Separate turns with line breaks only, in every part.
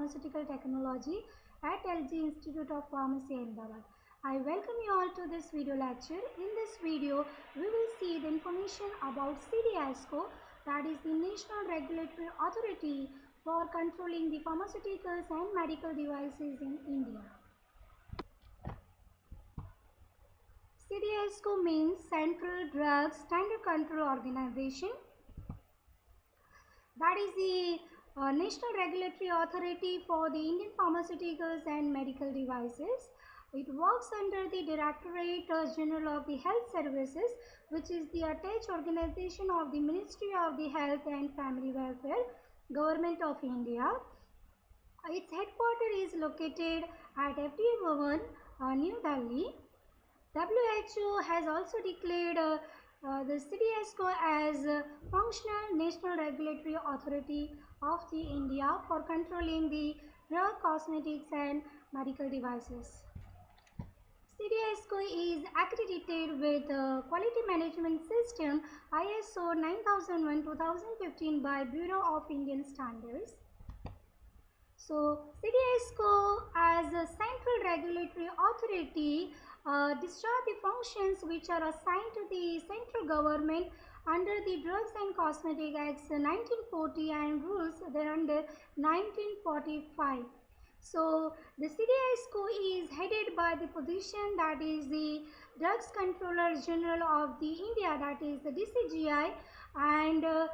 Pharmaceutical Technology at LG Institute of Pharmacy, Ahmedabad. I welcome you all to this video lecture. In this video, we will see the information about CDSCO, that is the National Regulatory Authority for controlling the pharmaceuticals and medical devices in India. CDSCO means Central Drugs Standard Control Organization. That is the National Regulatory Authority for the Indian pharmaceuticals and medical devices. It works under the Directorate General of the Health Services, which is the attached organization of the Ministry of the Health and Family Welfare, Government of India. Its headquarters is located at FDA Bhavan, New Delhi. WHO has also declared the CDSCO as Functional National Regulatory Authority of the India for controlling the drug, cosmetics and medical devices. CDSCO is accredited with Quality Management System ISO 9001:2015 by Bureau of Indian Standards. So, CDSCO as a central regulatory authority discharge the functions which are assigned to the central government under the Drugs and Cosmetic Acts 1940 and rules thereunder 1945. So, the CDSCO is headed by the position that is the Drugs Controller General of the India, that is the DCGI, and the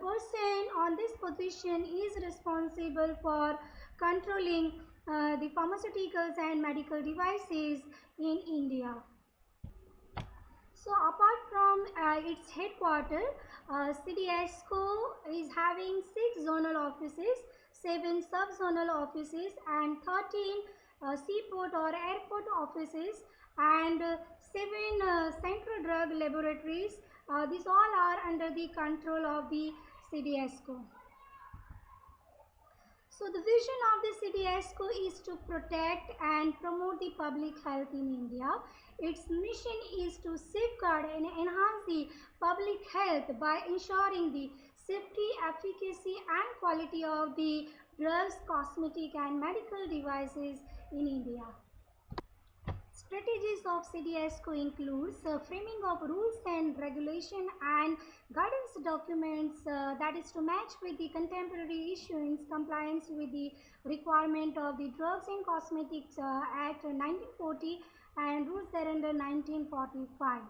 person on this position is responsible for controlling the pharmaceuticals and medical devices in India. So apart from its headquarters, CDSCO is having 6 zonal offices, 7 sub-zonal offices and 13 seaport or airport offices and 7 central drug laboratories. These all are under the control of the CDSCO. So the vision of the CDSCO is to protect and promote the public health in India. Its mission is to safeguard and enhance the public health by ensuring the safety, efficacy and quality of the drugs, cosmetic and medical devices in India. Strategies of CDSCO includes framing of rules and regulation and guidance documents that is to match with the contemporary issues, compliance with the requirement of the Drugs and Cosmetics Act 1940 and rules thereunder 1945.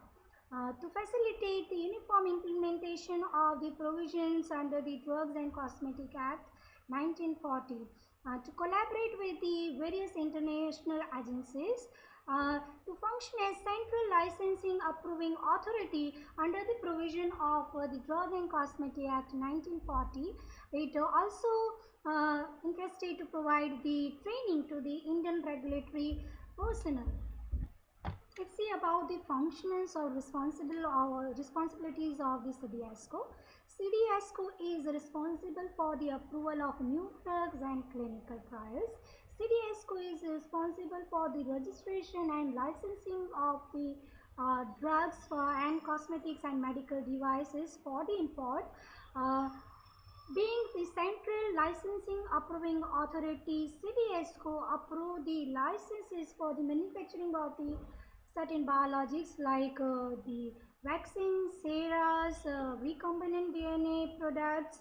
To facilitate the uniform implementation of the provisions under the Drugs and Cosmetic Act 1940, to collaborate with the various international agencies, to function as central licensing approving authority under the provision of the Drug and Cosmetic Act 1940. It also interested to provide the training to the Indian regulatory personnel. Let's see about the functions or responsibilities of the CDSCO. CDSCO is responsible for the approval of new drugs and clinical trials. CDSCO is responsible for the registration and licensing of the drugs and cosmetics and medical devices for the import. Being the central licensing approving authority, CDSCO approve the licenses for the manufacturing of the certain biologics like the vaccines, serums, recombinant DNA products,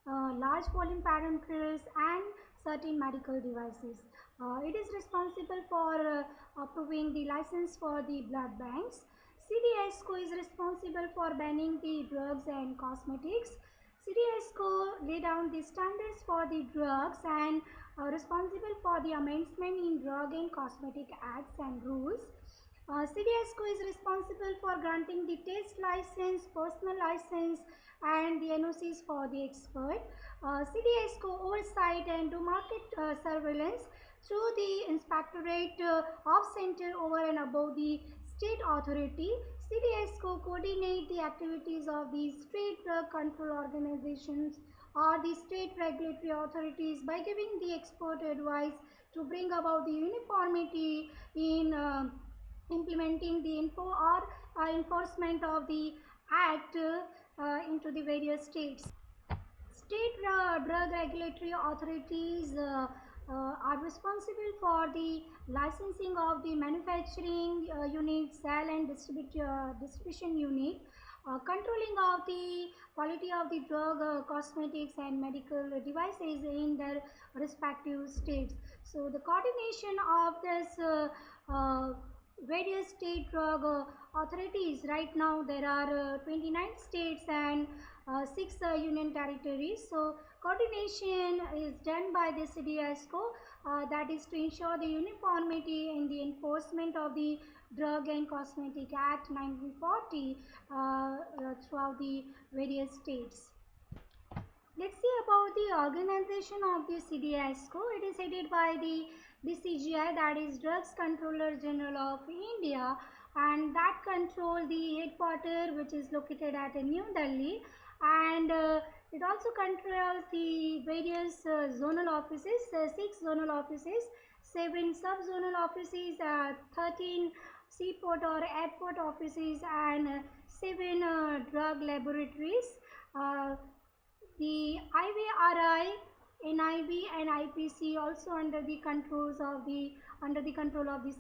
large volume parameters and certain medical devices. It is responsible for approving the license for the blood banks. CDSCO is responsible for banning the drugs and cosmetics. CDSCO lay down the standards for the drugs and responsible for the amendment in Drug and Cosmetic Acts and rules. CDSCO is responsible for granting the test license, personal license and the NOCs for the expert. CDSCO oversight and do market surveillance through the Inspectorate of Center over and above the state authority. CDSCO coordinate the activities of the state drug control organizations or the state regulatory authorities by giving the expert advice to bring about the uniformity in implementing the enforcement of the act into the various states. state drug regulatory authorities are responsible for the licensing of the manufacturing unit, sale and distribution unit, controlling of the quality of the drug, cosmetics and medical devices in their respective states. So the coordination of this various state drug authorities, right now there are 29 states and 6 union territories. So coordination is done by the CDSCO, that is to ensure the uniformity in the enforcement of the Drug and Cosmetic Act 1940 throughout the various states. Let's see about the organization of the CDSCO. It is headed by the DCGI, that is Drugs Controller General of India, and that controls the headquarters, which is located at New Delhi, and it also controls the various zonal offices, 6 zonal offices, 7 sub-zonal offices, 13 seaport or airport offices, and 7 drug laboratories. The IVRI, NIB and IPC also under the control of the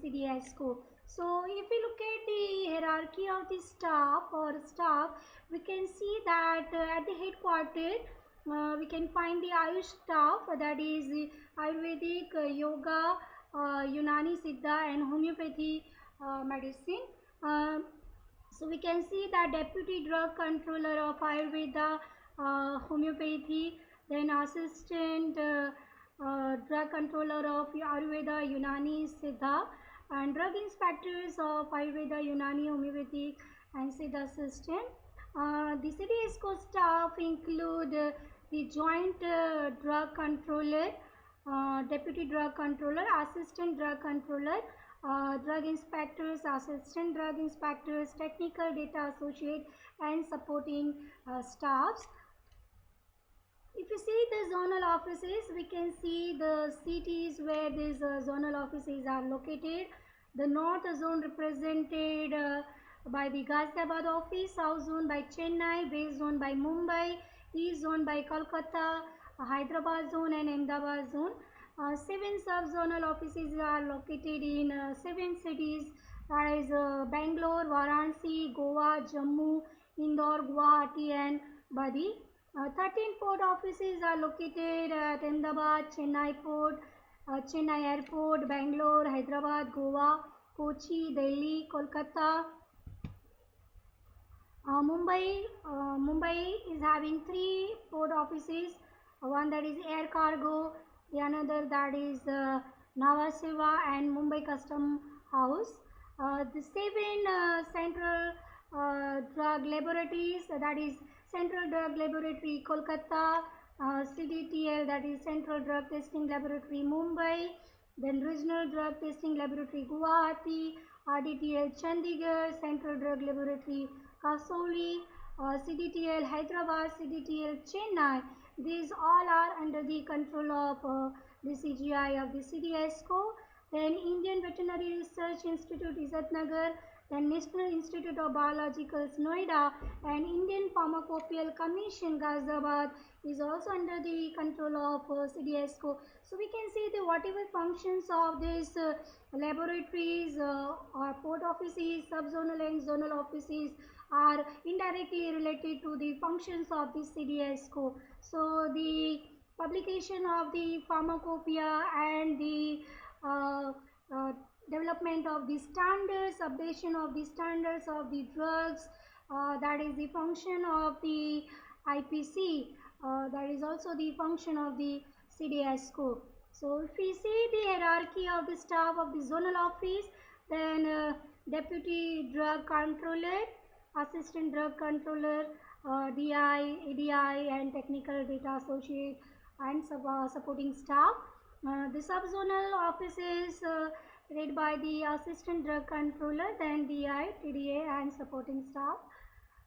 CDSCO. So if we look at the hierarchy of the staff, we can see that at the headquarters we can find the Ayush staff, that is Ayurvedic, Yoga, Unani Siddha and Homeopathy medicine. So we can see that Deputy Drug Controller of Ayurveda, Homeopathy, then Assistant Drug Controller of Ayurveda, Unani, Siddha, and Drug Inspectors of Ayurveda, Unani, Homeopathic and Siddha system. The CDSCO staff include the Joint Drug Controller, Deputy Drug Controller, Assistant Drug Controller, Drug Inspectors, Assistant Drug Inspectors, Technical Data Associate and supporting staffs. If you see the zonal offices, we can see the cities where these zonal offices are located. The north zone represented by the Ghaziabad office, south zone by Chennai, west zone by Mumbai, east zone by Kolkata, Hyderabad zone and Ahmedabad zone. 7 sub-zonal offices are located in 7 cities, that is Bangalore, Varanasi, Goa, Jammu, Indore, Guwahati and Badi. 13 port offices are located at Ahmedabad, Chennai Port, Chennai Airport, Bangalore, Hyderabad, Goa, Kochi, Delhi, Kolkata. Mumbai is having 3 port offices, one that is Air Cargo, the another that is Nhava Sheva and Mumbai Custom House. The 7 central drug laboratories, that is Central Drug Laboratory Kolkata, CDTL, that is Central Drug Testing Laboratory Mumbai, then Regional Drug Testing Laboratory Guwahati, RDTL Chandigarh, Central Drug Laboratory Kasauli, CDTL Hyderabad, CDTL Chennai. These all are under the control of the CGI of the CDSCO. Then Indian Veterinary Research Institute Izatnagar, then National Institute of Biologicals Noida and Indian Pharmacopoeial Commission Ghaziabad is also under the control of CDSCO. So we can see the whatever functions of these laboratories or port offices, subzonal and zonal offices are indirectly related to the functions of the CDSCO. So the publication of the pharmacopoeia and the development of the standards, updation of the standards of the drugs, that is the function of the IPC, that is also the function of the CDSCO. So if we see the hierarchy of the staff of the zonal office, then Deputy Drug Controller, Assistant Drug Controller, DI, ADI and Technical Data Associate and supporting staff. The subzonal offices led by the Assistant Drug Controller, then DI, TDA and supporting staff.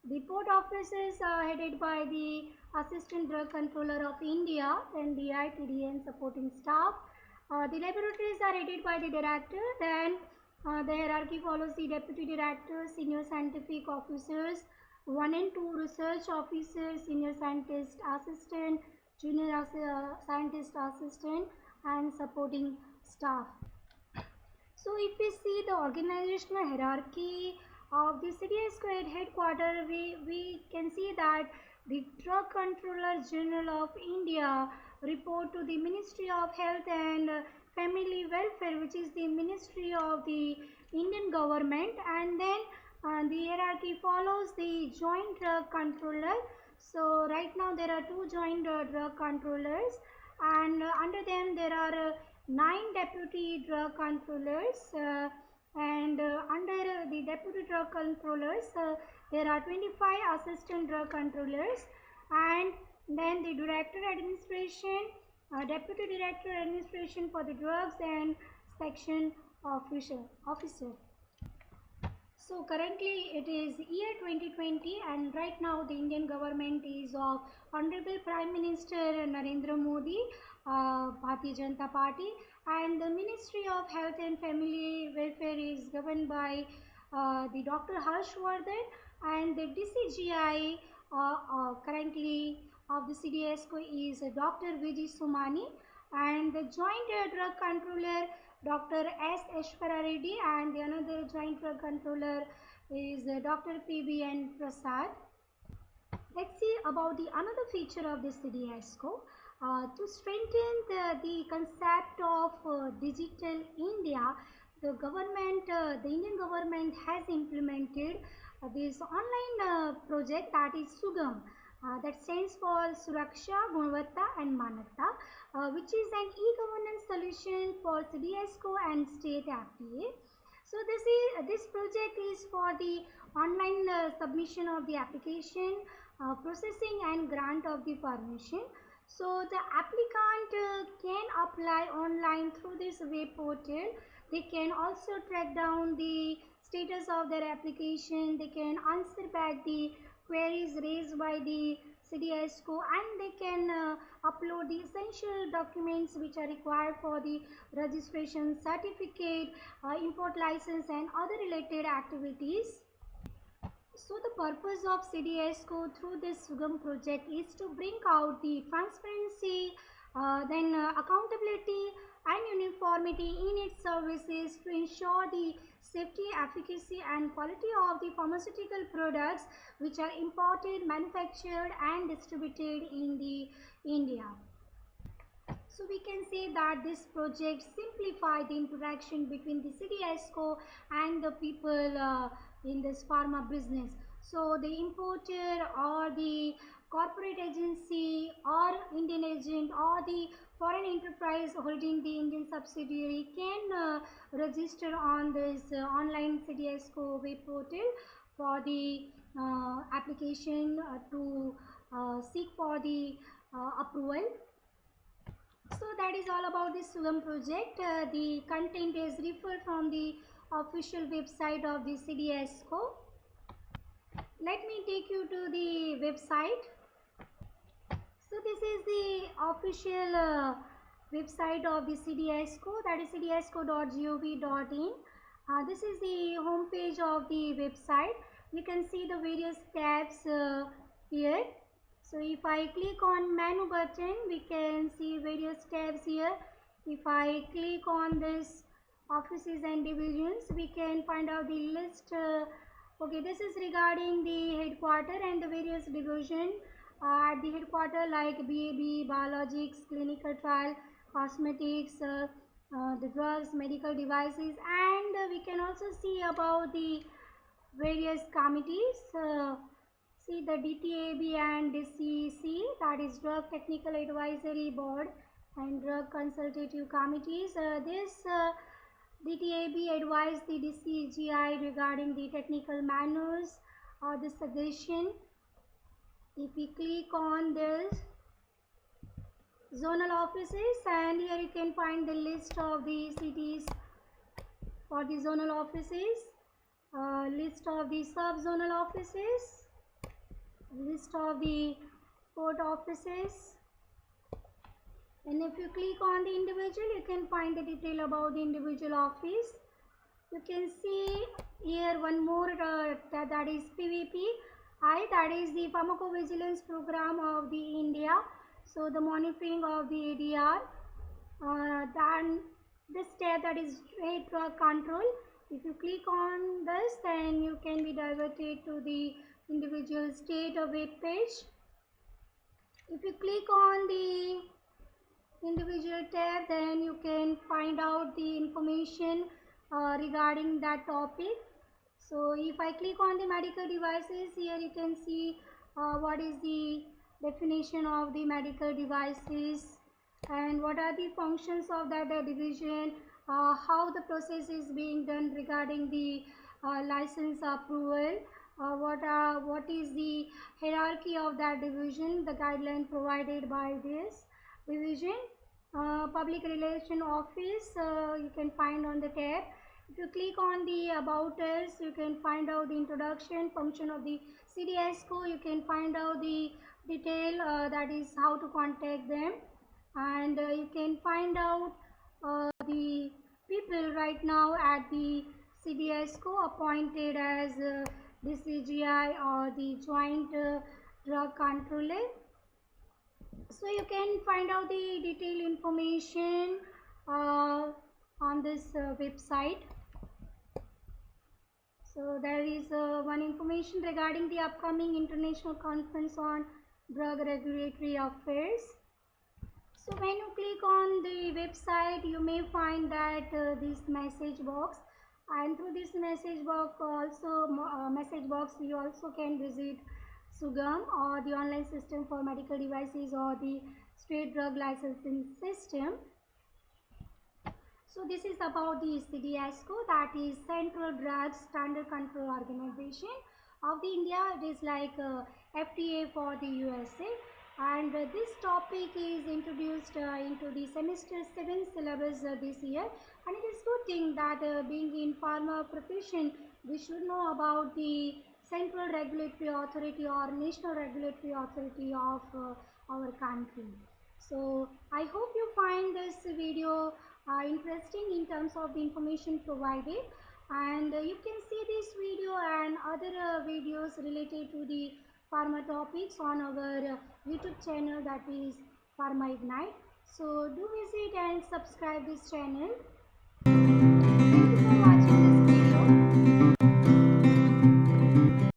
The port offices are headed by the Assistant Drug Controller of India, then DI, TDA and supporting staff. The laboratories are headed by the director, then the hierarchy follows the Deputy Director, Senior Scientific Officers, 1 and 2 Research Officers, Senior Scientist Assistant, junior scientist assistant, and supporting staff. So if we see the organizational hierarchy of the CDSCO at headquarters, we can see that the Drug Controller General of India report to the Ministry of Health and Family Welfare, which is the Ministry of the Indian government, and then the hierarchy follows the Joint Drug Controller. So right now there are two joint drug controllers, and under them there are 9 deputy drug controllers, and under the deputy drug controllers there are 25 assistant drug controllers, and then the director administration, deputy director administration for the drugs, and section officer. So currently it is year 2020, and right now the Indian government is of Honorable Prime Minister Narendra Modi, Bharatiya Janata Party, and the Ministry of Health and Family Welfare is governed by the Dr. Harshvardhan, and the DCGI currently of the CDSCO is Dr. Vijay Somani, and the Joint Drug Controller Dr. S. Ashwara Reddy, and the another Joint Drug Controller is Dr. P.B.N. Prasad. Let's see about the another feature of the CDSCO. To strengthen the concept of digital India, the Indian government has implemented this online project, that is SUGAM, that stands for Suraksha, Gunavatta and Manata, which is an e-governance solution for CDSCO and state FTA. So this project is for the online submission of the application, processing and grant of the permission. So the applicant can apply online through this web portal. They can also track down the status of their application. They can answer back the queries raised by the CDSCO, and they can upload the essential documents which are required for the registration certificate, import license and other related activities. So the purpose of CDSCO through this SUGAM project is to bring out the transparency, then accountability and uniformity in its services to ensure the safety, efficacy and quality of the pharmaceutical products which are imported, manufactured and distributed in the India. So we can say that this project simplify the interaction between the CDSCO and the people in this pharma business. So the importer or the corporate agency or Indian agent or the foreign enterprise holding the Indian subsidiary can register on this online CDSCO web portal for the application to seek for the approval. So that is all about this SUGAM project. The content is referred from the official website of the CDSCO. Let me take you to the website. So this is the official website of the CDSCO, that is cdsco.gov.in. This is the home page of the website. You can see the various tabs here. So if I click on menu button, we can see various tabs here. If I click on this offices and divisions, we can find out the list. Okay, this is regarding the headquarter and the various division at the headquarter like BAB, biologics, clinical trial, cosmetics, the drugs, medical devices, and we can also see about the various committees. See the DTAB and DCC, that is Drug Technical Advisory Board and Drug Consultative Committees. This DTAB advised the DCGI regarding the technical manuals or the suggestion. If we click on this zonal offices, and here you can find the list of the cities for the zonal offices, list of the sub-zonal offices, list of the port offices, and if you click on the individual, you can find the detail about the individual office. You can see here one more that is PVPI, that is the Pharmacovigilance Program of the India. So the monitoring of the ADR, then this tab that is trade drug control. If you click on this, then you can be diverted to the individual state web page. If you click on the individual tab, then you can find out the information regarding that topic. So if I click on the medical devices, here you can see what is the definition of the medical devices and what are the functions of that division, how the process is being done regarding the license approval, what is the hierarchy of that division, the guideline provided by this division. Public relation office, you can find on the tab. If you click on the about us, you can find out the introduction, function of the CDSCO. You can find out the detail, that is how to contact them, and you can find out the people right now at the CDSCO appointed as the CGI or the Joint Drug Controller. So you can find out the detailed information on this website. So there is one information regarding the upcoming international conference on drug regulatory affairs. So when you click on the website, you may find that this message box, and through this message box you also can visit SUGAM, or the online system for medical devices, or the state drug licensing system. So this is about the CDSCO, that is Central Drugs Standard Control Organization of the India. It is like FDA for the USA, and this topic is introduced into the semester 7 syllabus this year, and it is good thing that being in pharma profession, we should know about the central regulatory authority or national regulatory authority of our country. So I hope you find this video interesting in terms of the information provided, and you can see this video and other videos related to the pharma topics on our YouTube channel, that is Pharma Ignite. So do visit and subscribe this channel. Thank you for watching this video.